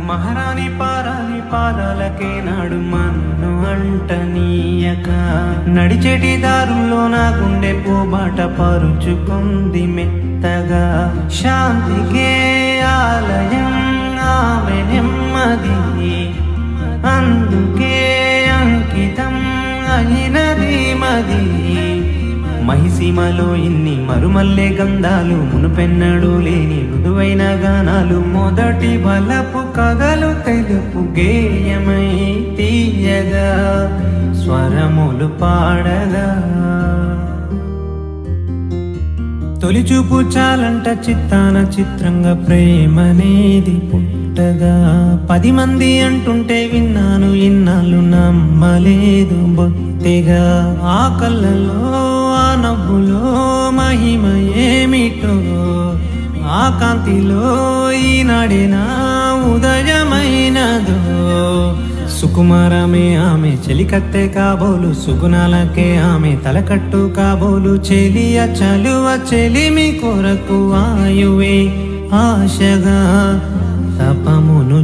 మహారాణి పారాని పాదాలకే నాడు మన్ను అంటనీయక నడిచేటి దారుల్లో నా గుండె పోబాట పరుచుకుంది మెత్తగా. శాంతికే ఆలయం ఆమె నెమ్మది, అందుకే అంకితం అయినది మది. మహిసీమలో ఇన్ని మరుమల్లె గంధాలు, మునుపెన్నడు లేని మృదువైన గానాలు, మొదటి బలపు కథలు తెలుపు గేయమై తీయగా స్వరములు పాడగా. తొలిచూపు చాలంట చిత్తాన చిత్రంగా ప్రేమనేది పుట్టగా. 10 మంది అంటుంటే విన్నాను ఇన్నాళ్ళు నమ్మలేదు బొత్తిగా. ఆ కళ్ళలో ఆ నవ్వులో మహిమ ఏమిటో, ఆ కాంతిలో ఈనాడే నా ఉదయమైనదో. సుకుమారమే ఆమె చెలికత్తె కాబోలు, సుగుణాలకే ఆమె తలకట్టు కాబోలు. చెలియ చలువ చెలిమి కొరకు ఆయువే ఆశగా తపమును